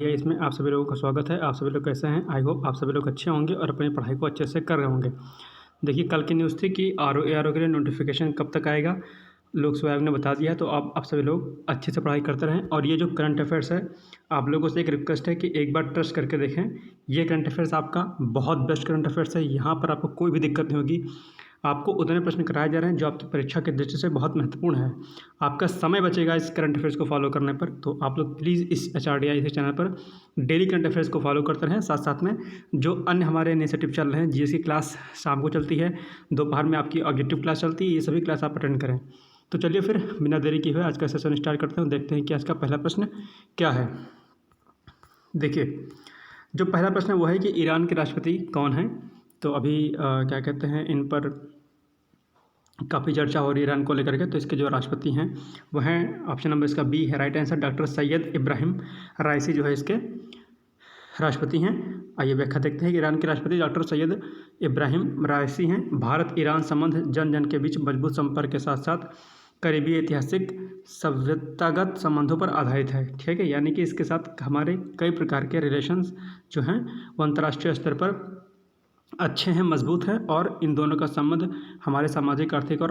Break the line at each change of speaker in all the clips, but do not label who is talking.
या इसमें आप सभी लोगों का स्वागत है। आप सभी लोग कैसे हैं? आई होप आप सभी लोग अच्छे होंगे और अपनी पढ़ाई को अच्छे से कर रहे होंगे। देखिए, कल की न्यूज़ थी कि आरओ के लिए नोटिफिकेशन कब तक आएगा, लोक सेवा आयोग ने बता दिया है। तो आप सभी लोग अच्छे से पढ़ाई करते रहें। और ये जो करंट अफेयर्स है, आप लोगों से एक रिक्वेस्ट है कि एक बार ट्रस्ट करके देखें। ये करंट अफेयर्स आपका बहुत बेस्ट करंट अफेयर्स है। यहाँ पर आपको कोई भी दिक्कत नहीं होगी। आपको उतने प्रश्न कराए जा रहे हैं जो आपकी परीक्षा की दृष्टि से बहुत महत्वपूर्ण है। आपका समय बचेगा इस करंट अफेयर्स को फॉलो करने पर। तो आप लोग प्लीज़ इस HRDI इस चैनल पर डेली करंट अफेयर्स को फॉलो करते रहें। साथ साथ में जो अन्य हमारे इनिशिएटिव चल रहे हैं, GS की क्लास शाम को चलती है, दोपहर में आपकी ऑब्जेक्टिव क्लास चलती है, ये सभी क्लास आप अटेंड करें। तो चलिए फिर बिना देरी किए हुए आज का सेशन स्टार्ट करते हैं। देखते हैं कि आज का पहला प्रश्न क्या है। देखिए, जो पहला प्रश्न है वो है कि ईरान के राष्ट्रपति कौन हैं। तो अभी क्या कहते हैं, इन पर काफ़ी चर्चा हो रही है ईरान को लेकर के। तो इसके जो राष्ट्रपति हैं वो हैं, ऑप्शन नंबर इसका बी है right answer, doctor Syed Ibrahim Raisi जो है इसके राष्ट्रपति हैं। आइए व्याख्या देखते हैं कि ईरान के राष्ट्रपति डॉक्टर सैयद इब्राहिम राइसी हैं। भारत ईरान संबंध जन जन के बीच मजबूत संपर्क के साथ साथ करीबी ऐतिहासिक सभ्यतागत संबंधों पर आधारित है। ठीक है, यानी कि इसके साथ हमारे कई प्रकार के रिलेशंस जो हैं वो अंतर्राष्ट्रीय स्तर पर अच्छे हैं, मजबूत हैं। और इन दोनों का संबंध हमारे सामाजिक, आर्थिक और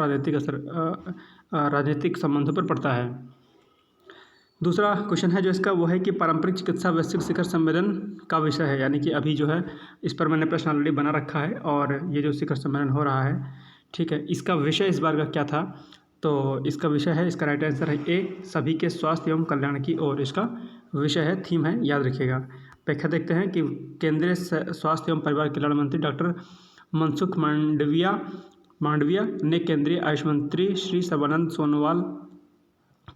राजनीतिक संबंधों पर पड़ता है। दूसरा क्वेश्चन है जो इसका वो है कि पारंपरिक चिकित्सा वैश्विक शिखर सम्मेलन का विषय है। यानी कि अभी जो है इस पर मैंने प्रश्न ऑलरेडी बना रखा है। और ये जो शिखर सम्मेलन हो रहा है, ठीक है, इसका विषय इस बार का क्या था। तो इसका विषय है, इसका राइट आंसर है ए, सभी के स्वास्थ्य एवं कल्याण की ओर इसका विषय है, थीम है, याद रखिएगा। व्याख्या देखते हैं कि केंद्रीय स्वास्थ्य एवं परिवार कल्याण मंत्री डॉक्टर मनसुख मांडविया ने केंद्रीय आयुष मंत्री श्री सर्बानंद सोनोवाल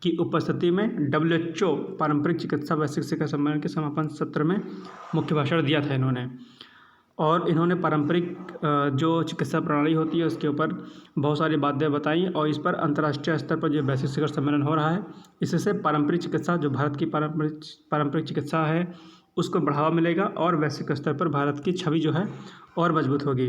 की उपस्थिति में WHO पारंपरिक चिकित्सा वैश्विक शिखर सम्मेलन के समापन सत्र में मुख्य भाषण दिया था इन्होंने। और इन्होंने पारंपरिक जो चिकित्सा प्रणाली होती है उसके ऊपर बहुत सारी बातें बताई। और इस पर अंतर्राष्ट्रीय स्तर पर जो वैश्विक शिखर सम्मेलन हो रहा है, इससे पारंपरिक चिकित्सा, जो भारत की पारंपरिक चिकित्सा है, उसको बढ़ावा मिलेगा और वैश्विक स्तर पर भारत की छवि जो है और मजबूत होगी।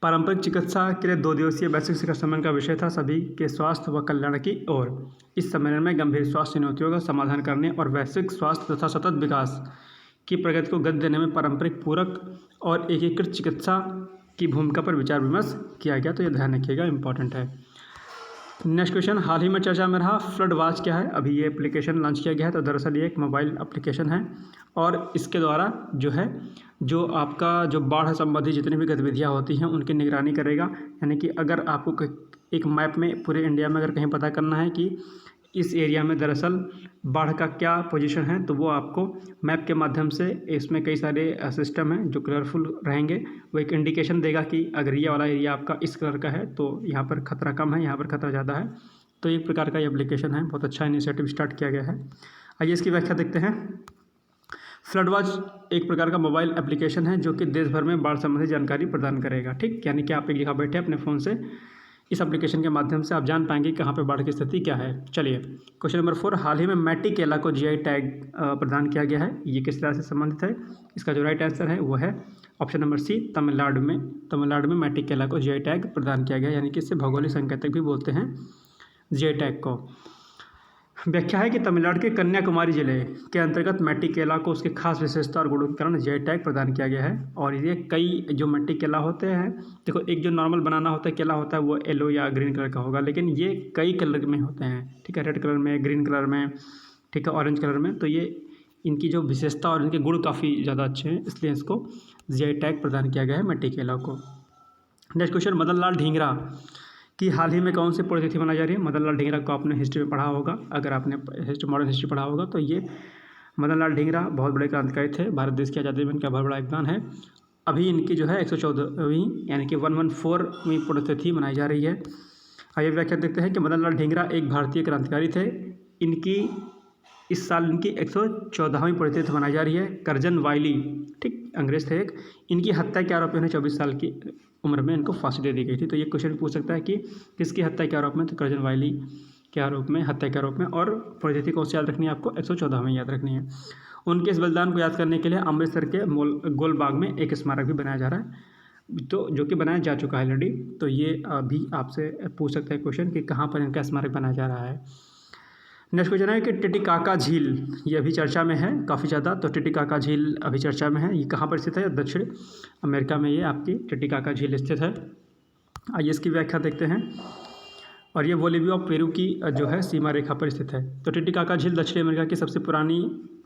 पारंपरिक चिकित्सा के लिए 2 दिवसीय वैश्विक शिखर सम्मेलन का विषय था सभी के स्वास्थ्य व कल्याण की ओर। इस सम्मेलन में गंभीर स्वास्थ्य चुनौतियों का समाधान करने और वैश्विक स्वास्थ्य तथा सतत विकास की प्रगति को गति देने में पारंपरिक, पूरक और एकीकृत चिकित्सा की भूमिका पर विचार विमर्श किया गया। तो ये ध्यान रखिएगा, इंपॉर्टेंट है। नेक्स्ट क्वेश्चन, हाल ही में चर्चा में रहा फ्लड वॉच क्या है। अभी ये एप्लीकेशन लॉन्च किया गया है। तो दरअसल ये एक मोबाइल एप्लीकेशन है और इसके द्वारा जो है, जो आपका जो बाढ़ संबंधी जितनी भी गतिविधियां होती हैं उनकी निगरानी करेगा। यानी कि अगर आपको एक मैप में पूरे इंडिया में अगर कहीं पता करना है कि इस एरिया में दरअसल बाढ़ का क्या पोजीशन है, तो वो आपको मैप के माध्यम से, इसमें कई सारे सिस्टम हैं जो कलरफुल रहेंगे, वो एक इंडिकेशन देगा कि अगर ये वाला एरिया आपका इस कलर का है तो यहाँ पर खतरा कम है, यहाँ पर खतरा ज़्यादा है। तो एक प्रकार का ये एप्लीकेशन है, बहुत अच्छा इनिशिएटिव स्टार्ट किया गया है। आइए इसकी व्याख्या देखते हैं। फ्लड वॉच एक प्रकार का मोबाइल एप्लीकेशन है जो कि देश भर में बाढ़ संबंधी जानकारी प्रदान करेगा। ठीक, यानी कि आप एक जगह बैठे अपने फ़ोन से, इस एप्लीकेशन के माध्यम से आप जान पाएंगे कहाँ पे बाढ़ की स्थिति क्या है। चलिए क्वेश्चन नंबर 4, हाल ही में मैटी केला को GI टैग प्रदान किया गया है। ये किस तरह से संबंधित है? इसका जो राइट आंसर है वो है ऑप्शन नंबर सी, तमिलनाडु में मैटी केला को GI टैग प्रदान किया गया। यानी कि इससे भौगोलिक संकेतक भी बोलते हैं GI टैग को। व्याख्या है कि तमिलनाडु के कन्याकुमारी जिले के अंतर्गत मैटी केला को उसके खास विशेषता और गुणों के कारण GI टैग प्रदान किया गया है। और ये कई जो मैटी केला होते हैं, देखो एक जो नॉर्मल बनाना होता है केला होता है वो येलो या ग्रीन कलर का होगा, लेकिन ये कई कलर में होते हैं। ठीक है, रेड कलर में, ग्रीन कलर में, ठीक है, ऑरेंज कलर में। तो ये इनकी जो विशेषता और इनके गुण काफ़ी ज़्यादा अच्छे हैं, इसलिए इसको GI टैग प्रदान किया गया है मैटी केला को। नेक्स्ट क्वेश्चन, मदन लाल ढींगरा कि हाल ही में कौन सी पुण्यतिथि मनाई जा रही है। मदन लाल ढींगरा को आपने हिस्ट्री में पढ़ा होगा, अगर आपने मॉडर्न हिस्ट्री पढ़ा होगा तो ये मदन लाल ढींगरा बहुत बड़े क्रांतिकारी थे। भारत देश की आज़ादी में इनका बहुत बड़ा योगदान है। अभी इनकी जो है 114वीं यानी कि 114वीं पुण्यतिथि मनाई जा रही है। आइए व्याख्या देखते हैं कि मदन लाल ढींगरा एक भारतीय क्रांतिकारी थे। इनकी इस साल इनकी 114वीं पुण्यतिथि मनाई जा रही है। करजन वाइली, ठीक, अंग्रेज थे एक, इनकी हत्या के आरोप में 24 साल की उम्र में इनको फांसी दे दी गई थी। तो ये क्वेश्चन पूछ सकता है कि किसकी हत्या के आरोप में, तो करजन वाइली के आरोप में, हत्या के आरोप में। और पुण्यतिथि कौन सी याद रखनी है आपको? 114वीं याद रखनी है। उनके इस बलिदान को याद करने के लिए अमृतसर के गोलबाग में एक स्मारक भी बनाया जा रहा है, तो जो कि बनाया जा चुका है ऑलरेडी। तो ये अभी आपसे पूछ सकता है क्वेश्चन कि कहाँ पर इनका स्मारक बनाया जा रहा है। नेक्स्ट क्वेश्चन है कि टिटिकाका झील, ये अभी चर्चा में है काफ़ी ज़्यादा। तो टिटिकाका झील अभी चर्चा में है, ये कहाँ पर स्थित है? दक्षिण अमेरिका में ये आपकी टिटिकाका झील स्थित है। आइए इसकी व्याख्या देखते हैं। और ये बोलीविया और पेरू की जो है सीमा रेखा पर स्थित है। तो टिटिकाका झील दक्षिण अमेरिका की सबसे पुरानी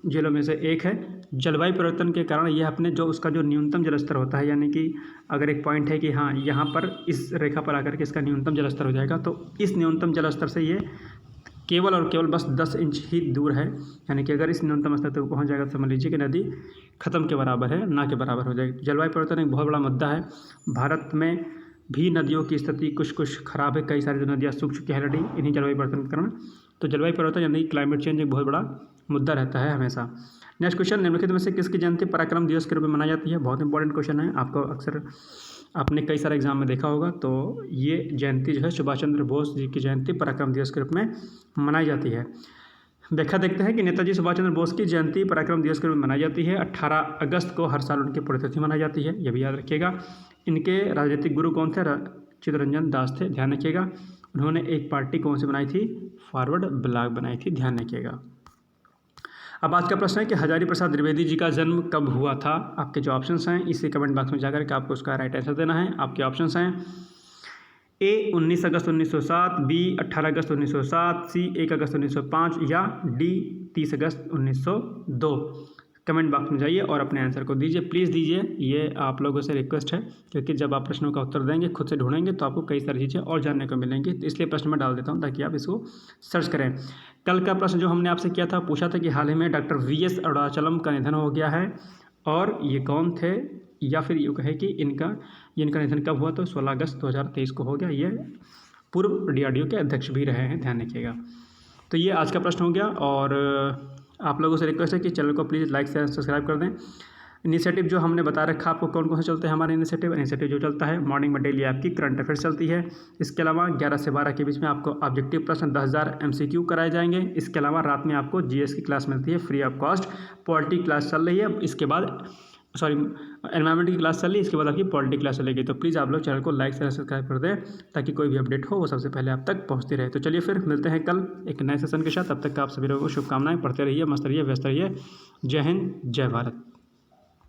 झीलों में से एक है। जलवायु परिवर्तन के कारण यह अपने जो उसका जो न्यूनतम जलस्तर होता है, यानी कि अगर एक पॉइंट है कि हाँ यहाँ पर इस रेखा पर आकर के इसका न्यूनतम जलस्तर हो जाएगा, तो इस न्यूनतम जलस्तर से ये केवल और केवल बस 10 इंच ही दूर है। यानी कि अगर इस न्यूनतम स्तर तक पहुँच जाएगा तो समझ लीजिए कि नदी खत्म के बराबर है, ना के बराबर हो जाएगी। जलवायु परिवर्तन एक बहुत बड़ा मुद्दा है। भारत में भी नदियों की स्थिति कुछ खराब है। कई सारी जो नदियाँ सूख चुकी है ऑलरेडी इन्हीं जलवायु परिवर्तन के कारण। तो जलवायु परिवर्तन यानी क्लाइमेट चेंज एक बहुत बड़ा मुद्दा रहता है हमेशा। नेक्स्ट क्वेश्चन, निम्नलिखित में से किसकी जयंती पराक्रम दिवस के रूप में मनाई जाती है? बहुत इंपॉर्टेंट क्वेश्चन है, आपको अक्सर आपने कई सारे एग्जाम में देखा होगा। तो ये जयंती जो है सुभाष चंद्र बोस जी की जयंती पराक्रम दिवस के रूप में मनाई जाती है। व्याख्या देखते हैं कि नेताजी सुभाष चंद्र बोस की जयंती पराक्रम दिवस के रूप में मनाई जाती है। 18 अगस्त को हर साल उनकी पुण्यतिथि मनाई जाती है, यह भी याद रखिएगा। इनके राजनीतिक गुरु कौन थे? चित्तरंजन दास थे, ध्यान रखिएगा। उन्होंने एक पार्टी कौन सी बनाई थी? फॉरवर्ड ब्लॉक बनाई थी, ध्यान रखिएगा। अब आज का प्रश्न है कि हजारी प्रसाद द्विवेदी जी का जन्म कब हुआ था? आपके जो ऑप्शंस हैं इसी कमेंट बॉक्स में जाकर के आपको उसका राइट आंसर देना है। आपके ऑप्शंस हैं ए 19 अगस्त 1907, बी 18 अगस्त 1907, सी 1 अगस्त 1905 या डी 30 अगस्त 1902। कमेंट बॉक्स में जाइए और अपने आंसर को दीजिए, प्लीज़ दीजिए। ये आप लोगों से रिक्वेस्ट है, क्योंकि जब आप प्रश्नों का उत्तर देंगे, खुद से ढूंढेंगे, तो आपको कई सारी चीज़ें और जानने को मिलेंगी। तो इसलिए प्रश्न में डाल देता हूँ ताकि आप इसको सर्च करें। कल का प्रश्न जो हमने आपसे किया था, पूछा था कि हाल ही में डॉक्टर वी.एस. अरुणाचलम का निधन हो गया है, और ये कौन थे, या फिर ये कहे कि इनका निधन कब हुआ? तो 16 अगस्त 2023 को हो गया। ये पूर्व DRDO के अध्यक्ष भी रहे हैं, ध्यान रखिएगा। तो ये आज का प्रश्न हो गया, और आप लोगों से रिक्वेस्ट है कि चैनल को प्लीज़ लाइक शेयर सब्सक्राइब कर दें। इनिशिएटिव जो हमने बता रखा आपको कौन कौन से चलते हैं हमारे इनिशिएटिव जो चलता है मॉर्निंग में डेली आपकी करंट अफेयर्स चलती है। इसके अलावा 11 से 12 के बीच में आपको ऑब्जेक्टिव प्रश्न 10,000 MCQ कराए जाएंगे। इसके अलावा रात में आपको GS की क्लास मिलती है free of cost. Polity class चल रही है, इसके बाद एनवायरमेंट की क्लास चल रही है, इसके बाद आपकी पॉलिटी क्लास चलेगी। तो प्लीज़ आप लोग चैनल को लाइक शेयर सब्सक्राइब कर दें ताकि कोई भी अपडेट हो वो सबसे पहले आप तक पहुंचती रहे। तो चलिए फिर मिलते हैं कल एक नए सेशन के साथ। तब तक आप सभी लोगों को शुभकामनाएं। पढ़ते रहिए, मस्त रहिए, व्यस्त रहिए। जय हिंद, जय भारत।